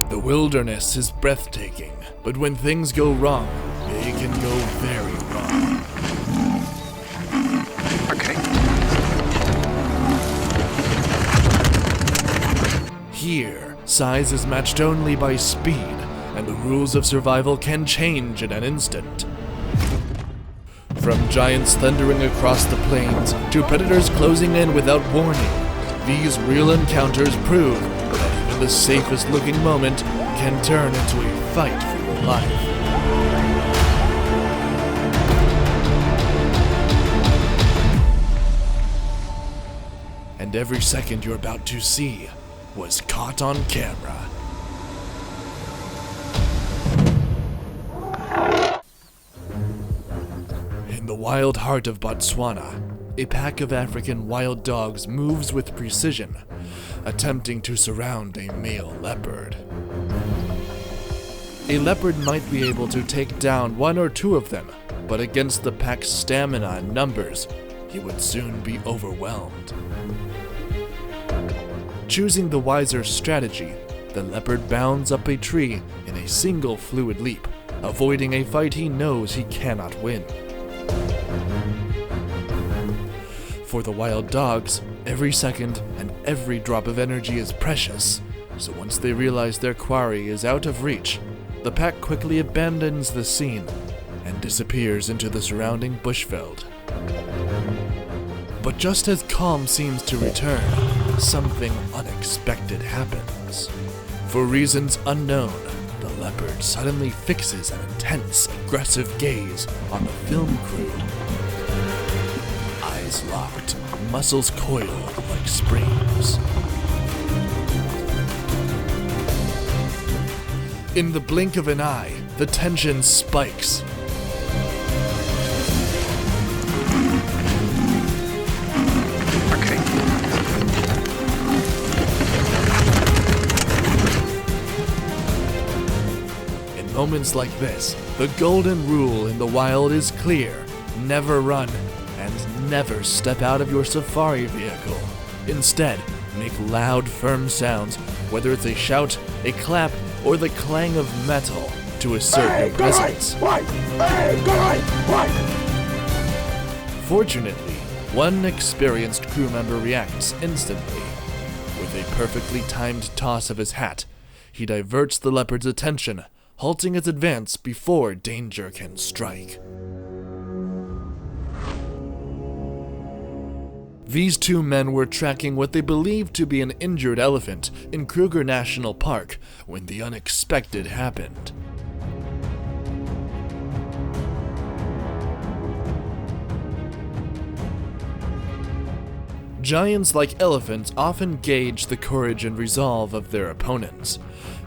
The wilderness is breathtaking, but when things go wrong, they can go very wrong. Okay. Here, size is matched only by speed, and the rules of survival can change in an instant. From giants thundering across the plains to predators closing in without warning, these real encounters prove that even the safest looking moment can turn into a fight for your life. And every second you're about to see was caught on camera. In the wild heart of Botswana, a pack of African wild dogs moves with precision, attempting to surround a male leopard. A leopard might be able to take down one or two of them, but against the pack's stamina and numbers, he would soon be overwhelmed. Choosing the wiser strategy, the leopard bounds up a tree in a single fluid leap, avoiding a fight he knows he cannot win. For the wild dogs, every second and every drop of energy is precious, so once they realize their quarry is out of reach, the pack quickly abandons the scene and disappears into the surrounding bushveld. But just as calm seems to return, something unexpected happens. For reasons unknown, the leopard suddenly fixes an intense, aggressive gaze on the film crew. Eyes locked, muscles coiled like springs. In the blink of an eye, the tension spikes. Moments like this, the golden rule in the wild is clear: never run and never step out of your safari vehicle. Instead, make loud, firm sounds, whether it's a shout, a clap, or the clang of metal to assert your presence. Fortunately, one experienced crew member reacts instantly. With a perfectly timed toss of his hat, he diverts the leopard's attention, halting its advance before danger can strike. These two men were tracking what they believed to be an injured elephant in Kruger National Park when the unexpected happened. Giants like elephants often gauge the courage and resolve of their opponents.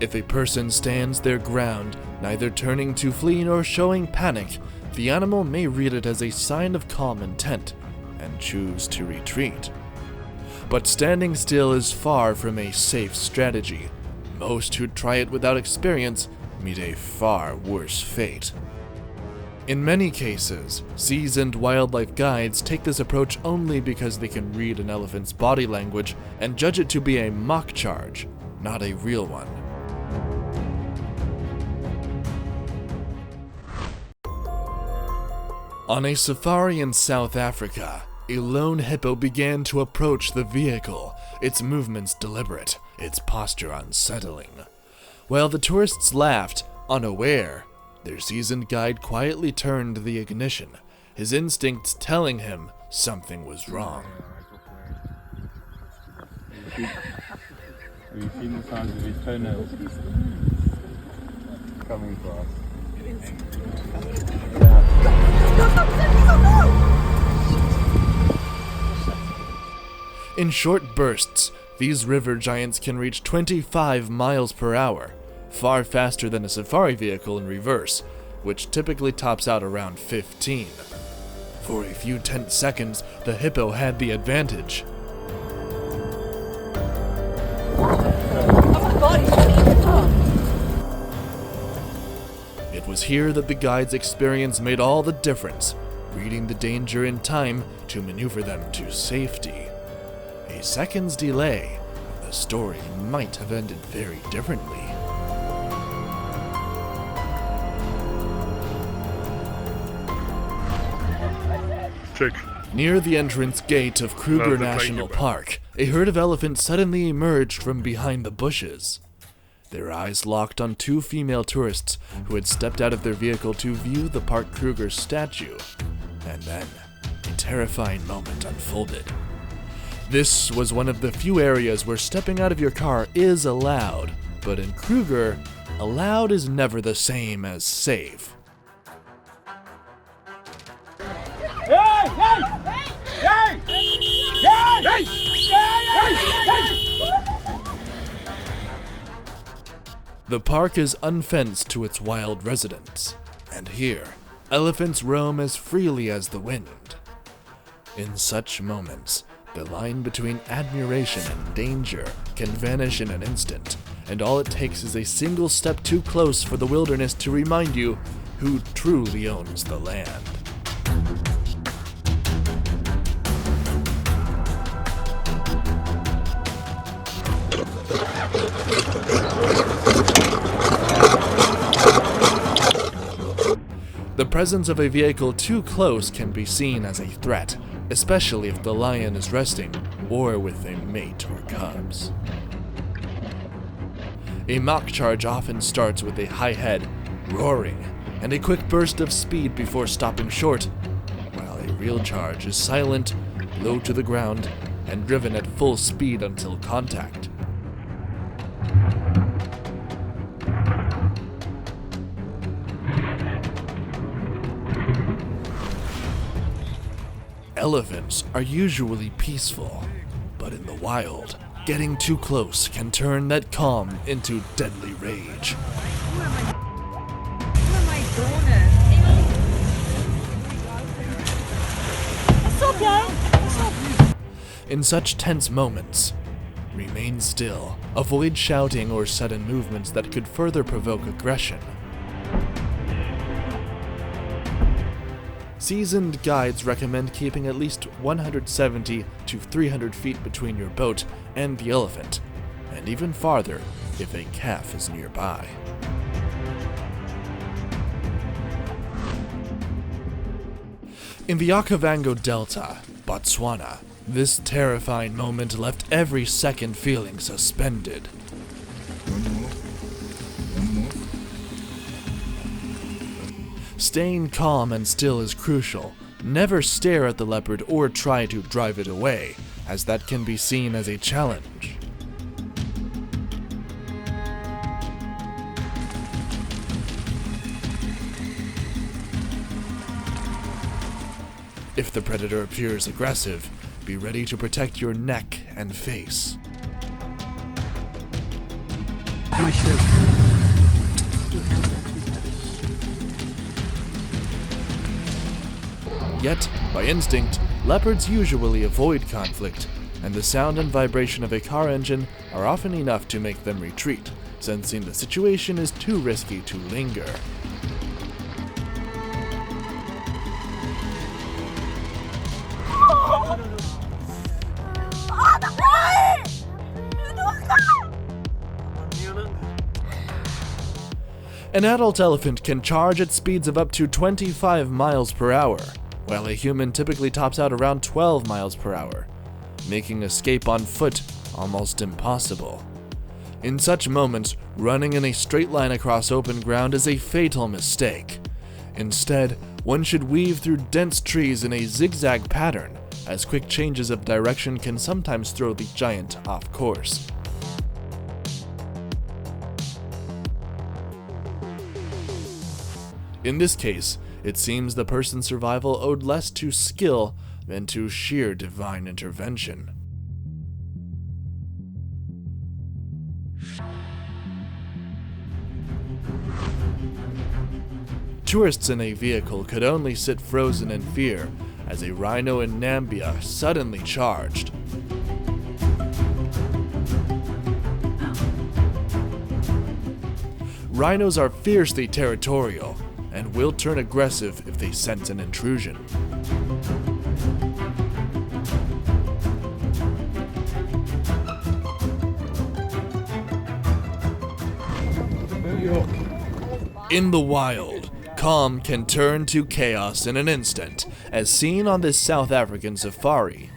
If a person stands their ground, neither turning to flee nor showing panic, the animal may read it as a sign of calm intent and choose to retreat. But standing still is far from a safe strategy. Most who try it without experience meet a far worse fate. In many cases, seasoned wildlife guides take this approach only because they can read an elephant's body language and judge it to be a mock charge, not a real one. On a safari in South Africa, a lone hippo began to approach the vehicle, its movements deliberate, its posture unsettling. While the tourists laughed, unaware, their seasoned guide quietly turned the ignition, his instincts telling him something was wrong. Have you seen the size of his toenails? Coming for us. In short bursts, these river giants can reach 25 miles per hour, far faster than a safari vehicle in reverse, which typically tops out around 15. For a few tense seconds, the hippo had the advantage. It was here that the guide's experience made all the difference, reading the danger in time to maneuver them to safety. A second's delay, the story might have ended very differently. Check. Near the entrance gate of Kruger National Park, a herd of elephants suddenly emerged from behind the bushes. Their eyes locked on two female tourists who had stepped out of their vehicle to view the Park Kruger statue. And then, a terrifying moment unfolded. This was one of the few areas where stepping out of your car is allowed, but in Kruger, allowed is never the same as safe. The park is unfenced to its wild residents, and here, elephants roam as freely as the wind. In such moments, the line between admiration and danger can vanish in an instant, and all it takes is a single step too close for the wilderness to remind you who truly owns the land. The presence of a vehicle too close can be seen as a threat, especially if the lion is resting or with a mate or cubs. A mock charge often starts with a high head, roaring, and a quick burst of speed before stopping short, while a real charge is silent, low to the ground, and driven at full speed until contact. Elephants are usually peaceful, but in the wild, getting too close can turn that calm into deadly rage. In such tense moments, remain still, avoid shouting or sudden movements that could further provoke aggression. Seasoned guides recommend keeping at least 170 to 300 feet between your boat and the elephant, and even farther if a calf is nearby. In the Okavango Delta, Botswana, this terrifying moment left every second feeling suspended. Staying calm and still is crucial. Never stare at the leopard or try to drive it away, as that can be seen as a challenge. If the predator appears aggressive, be ready to protect your neck and face. Yet, by instinct, leopards usually avoid conflict, and the sound and vibration of a car engine are often enough to make them retreat, sensing the situation is too risky to linger. An adult elephant can charge at speeds of up to 25 miles per hour, while a human typically tops out around 12 miles per hour, making escape on foot almost impossible. In such moments, running in a straight line across open ground is a fatal mistake. Instead, one should weave through dense trees in a zigzag pattern, as quick changes of direction can sometimes throw the giant off course. In this case, it seems the person's survival owed less to skill than to sheer divine intervention. Tourists in a vehicle could only sit frozen in fear as a rhino in Namibia suddenly charged. Rhinos are fiercely territorial and will turn aggressive if they sense an intrusion. In the wild, calm can turn to chaos in an instant, as seen on this South African safari.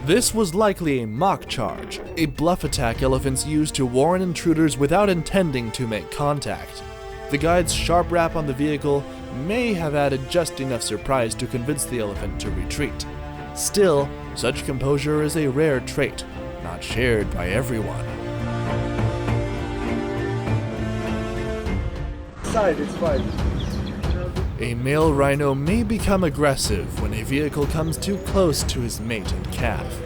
This was likely a mock charge, a bluff attack elephants use to warn intruders without intending to make contact. The guide's sharp rap on the vehicle may have added just enough surprise to convince the elephant to retreat. Still, such composure is a rare trait, not shared by everyone. It's fine. A male rhino may become aggressive when a vehicle comes too close to his mate and calf.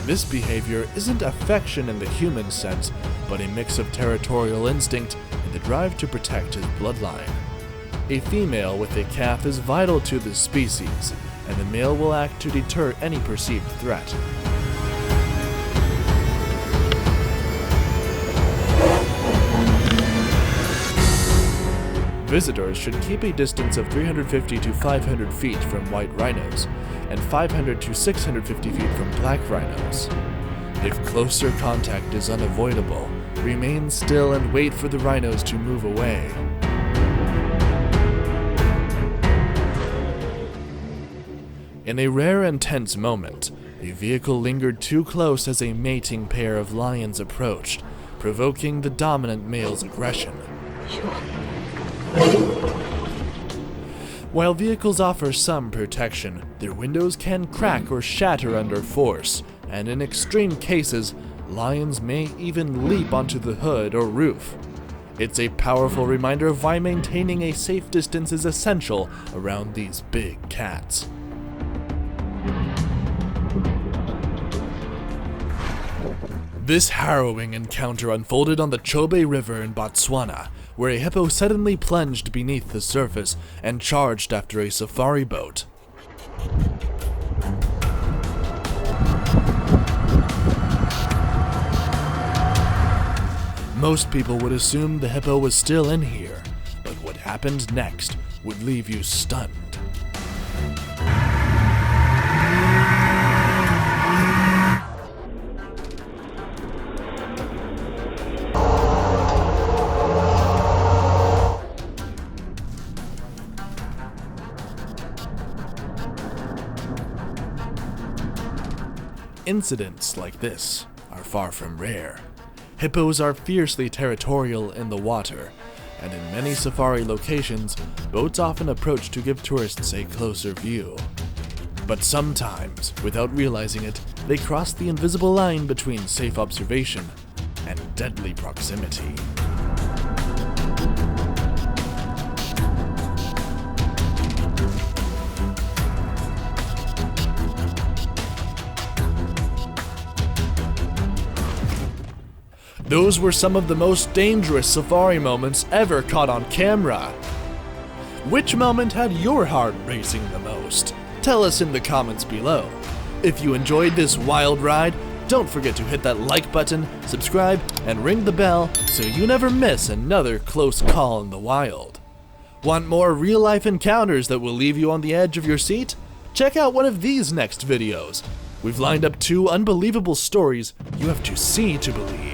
This behavior isn't affection in the human sense, but a mix of territorial instinct and the drive to protect his bloodline. A female with a calf is vital to the species, and the male will act to deter any perceived threat. Visitors should keep a distance of 350 to 500 feet from white rhinos, and 500 to 650 feet from black rhinos. If closer contact is unavoidable, remain still and wait for the rhinos to move away. In a rare and tense moment, a vehicle lingered too close as a mating pair of lions approached, provoking the dominant male's aggression. While vehicles offer some protection, their windows can crack or shatter under force, and in extreme cases, lions may even leap onto the hood or roof. It's a powerful reminder of why maintaining a safe distance is essential around these big cats. This harrowing encounter unfolded on the Chobe River in Botswana, where a hippo suddenly plunged beneath the surface and charged after a safari boat. Most people would assume the hippo was still in here, but what happened next would leave you stunned. Incidents like this are far from rare. Hippos are fiercely territorial in the water, and in many safari locations, boats often approach to give tourists a closer view. But sometimes, without realizing it, they cross the invisible line between safe observation and deadly proximity. Those were some of the most dangerous safari moments ever caught on camera. Which moment had your heart racing the most? Tell us in the comments below. If you enjoyed this wild ride, don't forget to hit that like button, subscribe, and ring the bell so you never miss another close call in the wild. Want more real-life encounters that will leave you on the edge of your seat? Check out one of these next videos. We've lined up 2 unbelievable stories you have to see to believe.